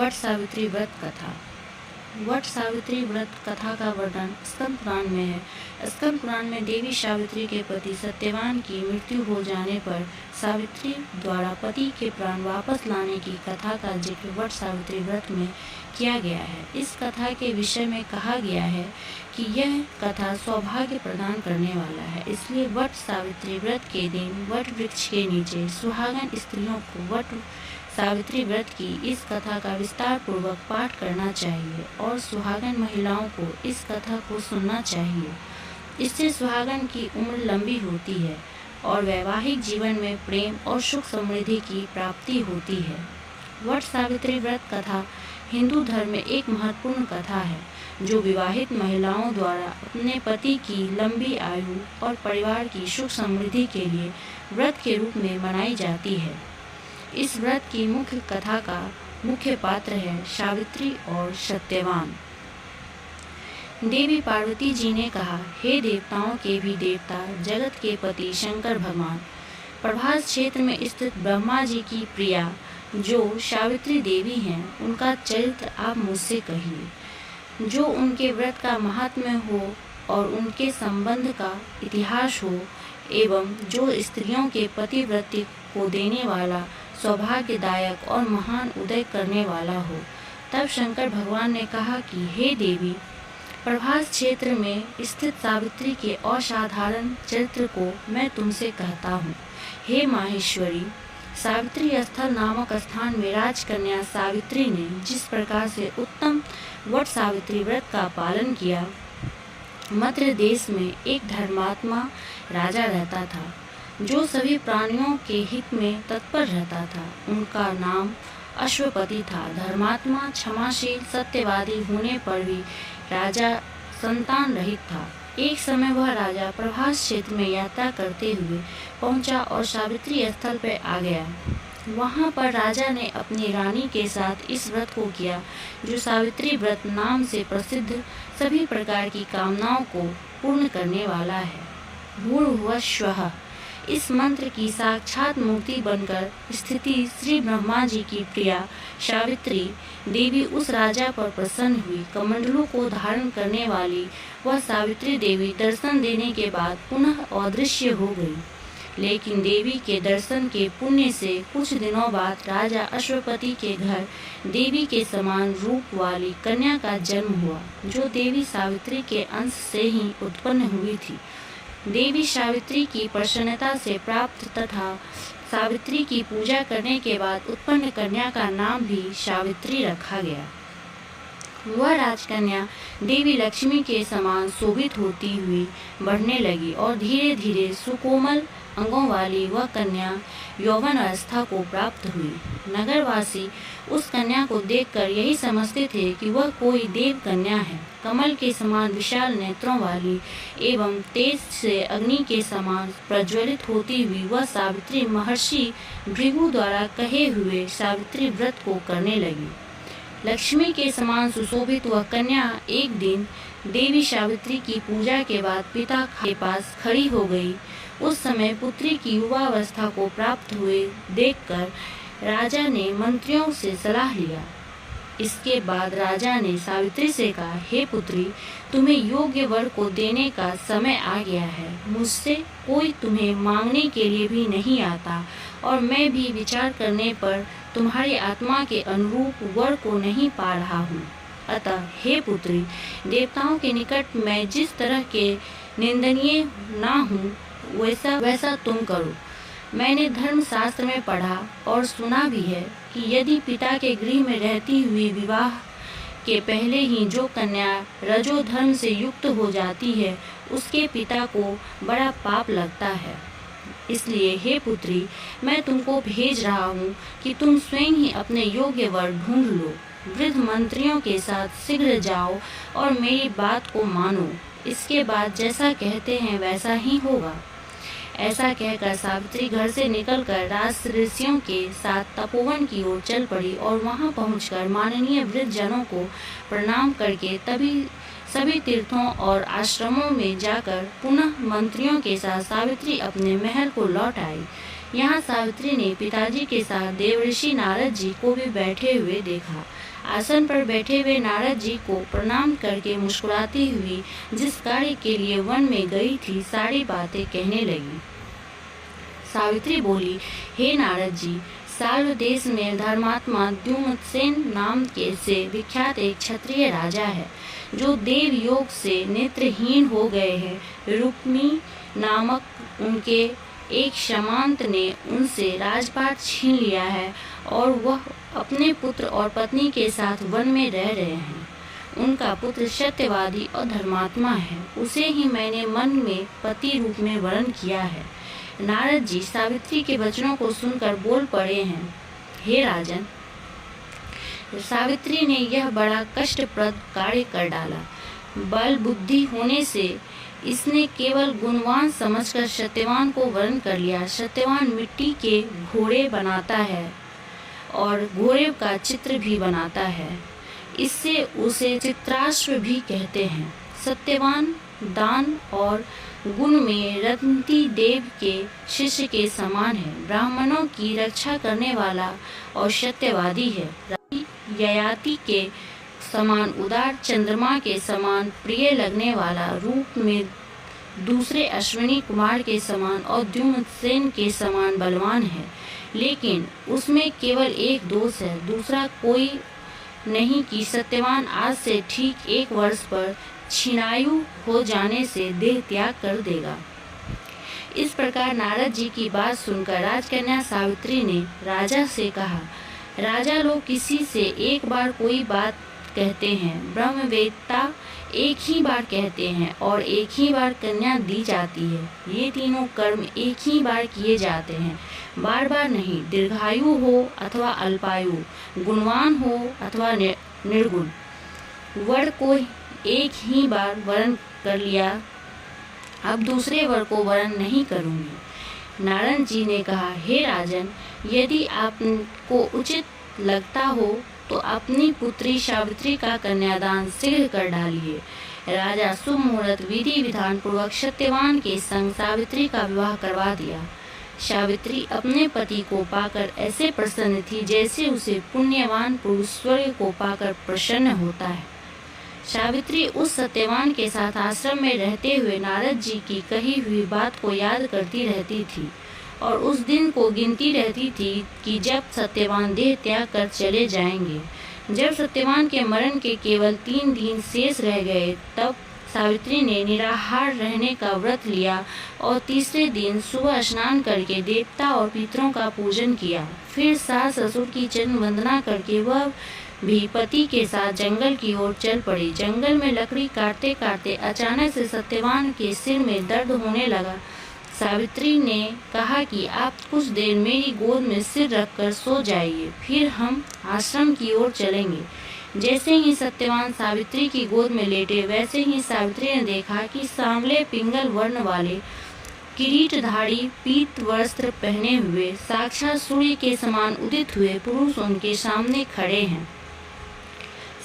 वट सावित्री व्रत कथा। वट सावित्री व्रत कथा का वर्णन स्कंद पुराण में है। स्कंद पुराण में देवी सावित्री के पति सत्यवान की मृत्यु हो जाने पर सावित्री द्वारा पति के प्राण वापस लाने की कथा का जिक्र वट सावित्री व्रत में किया गया है। इस कथा के विषय में कहा गया है कि यह कथा सौभाग्य प्रदान करने वाला है, इसलिए वट सावित्री व्रत के दिन वट वृक्ष के नीचे सुहागन स्त्रियों को वट सावित्री व्रत की इस कथा का विस्तार पूर्वक पाठ करना चाहिए और सुहागन महिलाओं को इस कथा को सुनना चाहिए। इससे सुहागन की उम्र लंबी होती है और वैवाहिक जीवन में प्रेम और सुख समृद्धि की प्राप्ति होती है। वट सावित्री व्रत कथा हिंदू धर्म में एक महत्वपूर्ण कथा है जो विवाहित महिलाओं द्वारा अपने पति की लंबी आयु और परिवार की सुख समृद्धि के लिए व्रत के रूप में मनाई जाती है। इस व्रत की मुख्य कथा का मुख्य पात्र है सावित्री और सत्यवान। देवी पार्वती जी ने कहा, हे देवताओं के भी देवता, जगत के पति शंकर भगवान, प्रभास क्षेत्र में स्थित ब्रह्मा जी की प्रिया जो सावित्री देवी हैं, उनका चरित्र आप मुझसे कहिए। जो उनके व्रत का महात्म्य हो और उनके संबंध का इतिहास हो एवं जो स्त्रियों के पतिव्रत को देने वाला, सौभाग्यदायक और महान उदय करने वाला हो। तब शंकर भगवान ने कहा कि हे देवी, प्रभास क्षेत्र में स्थित सावित्री के असाधारण चरित्र को मैं तुमसे कहता हूँ। हे माहेश्वरी, सावित्री स्थल नामक स्थान में राजकन्या सावित्री ने जिस प्रकार से उत्तम वट सावित्री व्रत का पालन किया, मद्र देश में एक धर्मात्मा राजा रहता था जो सभी प्राणियों के हित में तत्पर रहता था। उनका नाम अश्वपति था। धर्मात्मा क्षमाशील सत्यवादी होने पर भी राजा संतान रहित था। एक समय वह राजा प्रभास क्षेत्र में यात्रा करते हुए पहुंचा और सावित्री स्थल पर आ गया। वहां पर राजा ने अपनी रानी के साथ इस व्रत को किया जो सावित्री व्रत नाम से प्रसिद्ध सभी प्रकार की कामनाओं को पूर्ण करने वाला है। भूर्भुवः स्वः इस मंत्र की साक्षात मूर्ति बनकर स्थिति श्री ब्रह्मा जी की प्रिया सावित्री देवी उस राजा पर प्रसन्न हुई। कमंडलों को धारण करने वाली वह सावित्री देवी दर्शन देने के बाद पुनः अदृश्य हो गई। लेकिन देवी के दर्शन के पुण्य से कुछ दिनों बाद राजा अश्वपति के घर देवी के समान रूप वाली कन्या का जन्म हुआ जो देवी सावित्री के अंश से ही उत्पन्न हुई थी। देवी सावित्री की प्रसन्नता से प्राप्त तथा सावित्री की पूजा करने के बाद उत्पन्न कन्या का नाम भी सावित्री रखा गया। वह राजकन्या देवी लक्ष्मी के समान शोभित होती हुई बढ़ने लगी और धीरे धीरे सुकोमल अंगों वाली वह कन्या यौवन अवस्था को प्राप्त हुई। नगरवासी उस कन्या को देखकर यही समझते थे कि वह कोई देव कन्या है। कमल के समान विशाल नेत्रों वाली एवं तेज से अग्नि के समान प्रज्वलित होती हुई वह सावित्री महर्षि भृगु द्वारा कहे हुए सावित्री व्रत को करने लगी। लक्ष्मी के समान सुशोभित वह कन्या एक दिन देवी सावित्री की पूजा के बाद पिता के पास खड़ी हो गई। उस समय पुत्री की युवावस्था को प्राप्त हुए देखकर राजा ने मंत्रियों से सलाह लिया। इसके बाद राजा ने सावित्री से कहा, हे पुत्री, तुम्हें योग्य वर को देने का समय आ गया है। मुझसे कोई तुम्हें मांगने के लिए भी नहीं आता और मैं भी विचार करने पर तुम्हारी आत्मा के अनुरूप वर को नहीं पा रहा हूँ। अतः हे पुत्री, देवताओं के निकट मैं जिस तरह के निंदनीय ना हूँ वैसा तुम करो। मैंने धर्म शास्त्र में पढ़ा और सुना भी है कि यदि पिता के गृह में रहती हुई विवाह के पहले ही जो कन्या रजो धर्म से युक्त हो जाती है उसके पिता को बड़ा पाप लगता है। इसलिए हे पुत्री, मैं तुमको भेज रहा हूँ कि तुम स्वयं ही अपने योग्य वर ढूंढ लो। वृद्ध मंत्रियों के साथ शीघ्र जाओ और मेरी बात को मानो। इसके बाद जैसा कहते हैं वैसा ही होगा। ऐसा कहकर सावित्री घर से निकलकर राज ऋषियों के साथ तपोवन की ओर चल पड़ी और वहां पहुंचकर माननीय वृद्ध जनों को प्रणाम करके तभी सभी तीर्थों और आश्रमों में जाकर पुनः मंत्रियों के साथ सावित्री अपने महल को लौट आई। यहाँ सावित्री ने पिताजी के साथ देवर्षि नारद जी को भी बैठे हुए देखा। आसन पर बैठे हुए नारद जी को प्रणाम करके मुस्कुराती हुई जिस कार्य के लिए वन में गई थी सारी बातें कहने लगी। सावित्री बोली, हे नारद जी, साल्व देश में धर्मात्मा द्युमत्सेन नाम के से विख्यात एक क्षत्रिय राजा है जो देव योग से नेत्रहीन हो गए हैं। रुक्मी नामक उनके एक क्षमांत ने उनसे राजपाट छीन लिया है और वह अपने पुत्र और पत्नी के साथ वन में रह रहे हैं। उनका पुत्र सत्यवादी और धर्मात्मा है, उसे ही मैंने मन में पति रूप में वरण किया है। नारद जी सावित्री के वचनों को सुनकर बोल पड़े हैं, हे राजन, सावित्री ने यह बड़ा कष्टप्रद कार्य कर डाला। बल बुद्धि होने से इसने केवल गुणवान समझकर सत्यवान को वरण कर लिया। सत्यवान मिट्टी के घोड़े बनाता है और घोड़े का चित्र भी बनाता है, इससे उसे चित्राश्व भी कहते हैं। सत्यवान दान और गुण में रत्नती देव के शिष्य के समान है, ब्राह्मणों की रक्षा करने वाला और सत्यवादी है। ययाति के समान उदार, चंद्रमा के समान प्रिय लगने वाला, रूप में दूसरे अश्विनी कुमार के समान और द्युमत्सेन के समान बलवान है, लेकिन उसमें केवल एक दोष है, दूसरा कोई नहीं कि सत्यवान आज से ठीक 1 वर्ष पर क्षीणायु हो जाने से देह त्याग कर देगा। इस प्रकार नारद जी की बात सुनकर राजकन्या सावित्री ने राजा से कहा, राजा लोग किसी से एक बार कोई बात कहते हैं, ब्रह्मवेत्ता एक ही बार कहते हैं और एक ही बार कन्या दी जाती है। ये तीनों कर्म एक ही बार किए जाते हैं, बार बार नहीं। दीर्घायु हो अथवा अल्पायु, गुणवान हो अथवा निर्गुण, वर को एक ही बार वरण कर लिया, अब दूसरे वर को वरण नहीं करूंगी। नारद जी ने कहा, हे राजन, यदि आपको उचित लगता हो तो अपनी पुत्री सावित्री का कन्यादान शीघ्र कर डालिए। राजा शुभ मुहूर्त विधि विधान पूर्वक सत्यवान के संग सावित्री का विवाह करवा दिया। सावित्री अपने पति को पाकर ऐसे प्रसन्न थी जैसे उसे पुण्यवान पुरुष स्वर्ग को पाकर प्रसन्न होता है। सावित्री उस सत्यवान के साथ आश्रम में रहते हुए नारद जी की कही हुई बात को याद करती रहती थी और उस दिन को गिनती रहती थी कि जब सत्यवान देह त्याग कर चले जाएंगे। जब सत्यवान के मरण के केवल 3 दिन शेष रह गए, तब सावित्री ने निराहार रहने का व्रत लिया और तीसरे दिन सुबह स्नान करके देवता और पितरों का पूजन किया। फिर सास ससुर की चरण वंदना करके वह भी पति के साथ जंगल की ओर चल पड़ी। जंगल में लकड़ी काटते काटते अचानक से सत्यवान के सिर में दर्द होने लगा। सावित्री ने कहा कि आप कुछ देर मेरी गोद में सिर रखकर सो जाइए, फिर हम आश्रम की ओर चलेंगे। जैसे ही सत्यवान सावित्री की गोद में लेटे, वैसे ही सावित्री ने देखा कि सांवले पिंगल वर्ण वाले किरीटधारी पीत वस्त्र पहने हुए साक्षात सूर्य के समान उदित हुए पुरुष उनके सामने खड़े हैं।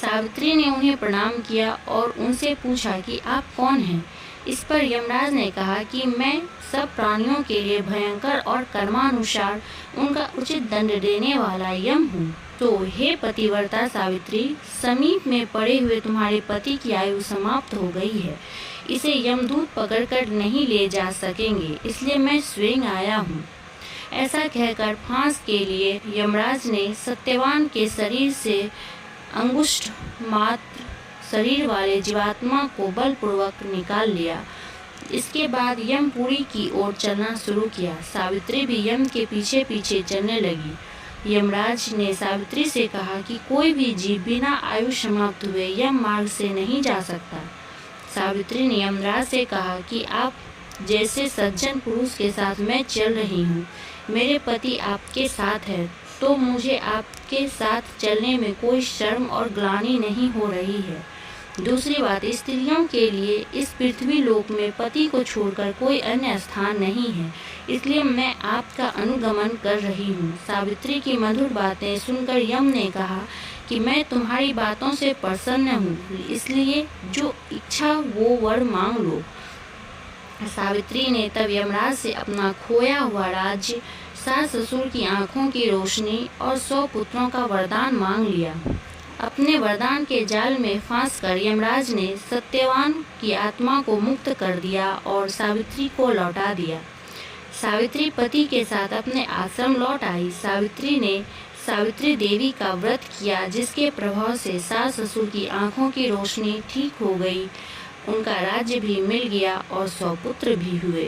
सावित्री ने उन्हें प्रणाम किया और उनसे पूछा कि आप कौन हैं। इस पर यमराज ने कहा कि मैं सब प्राणियों के लिए भयंकर और कर्मानुसार उनका उचित दंड देने वाला यम हूँ। तो हे पतिव्रता सावित्री, समीप में पड़े हुए तुम्हारे पति की आयु समाप्त हो गई है, इसे यमदूत पकड़कर नहीं ले जा सकेंगे, इसलिए मैं स्वयं आया हूँ। ऐसा कहकर फांस के लिए यमराज ने सत्यवान के शरीर से अंगुष्ठ मात्र शरीर वाले जीवात्मा को बलपूर्वक निकाल लिया। इसके बाद यमपुरी की ओर चलना शुरू किया। सावित्री भी यम के पीछे पीछे चलने लगी। यमराज ने सावित्री से कहा कि कोई भी जीव बिना आयु समाप्त हुए यम मार्ग से नहीं जा सकता। सावित्री ने यमराज से कहा कि आप जैसे सज्जन पुरुष के साथ मैं चल रही हूँ, मेरे पति आपके साथ है, तो मुझे आपके साथ चलने में कोई शर्म और ग्लानि नहीं हो रही है। दूसरी बात, स्त्रियों के लिए इस पृथ्वी लोक में पति को छोड़कर कोई अन्य स्थान नहीं है, इसलिए मैं आपका अनुगमन कर रही हूँ। सावित्री की मधुर बातें सुनकर यम ने कहा कि मैं तुम्हारी बातों से प्रसन्न हूँ, इसलिए जो इच्छा वो वर मांग लो। सावित्री ने तब यमराज से अपना खोया हुआ राज्य, सास ससुर की आंखों की रोशनी और 100 पुत्रों का वरदान मांग लिया। अपने वरदान के जाल में फांसकर यमराज ने सत्यवान की आत्मा को मुक्त कर दिया और सावित्री को लौटा दिया। सावित्री पति के साथ अपने आश्रम लौट आई। सावित्री ने सावित्री देवी का व्रत किया, जिसके प्रभाव से सास ससुर की आंखों की रोशनी ठीक हो गई। उनका राज्य भी मिल गया और 100 पुत्र भी हुए।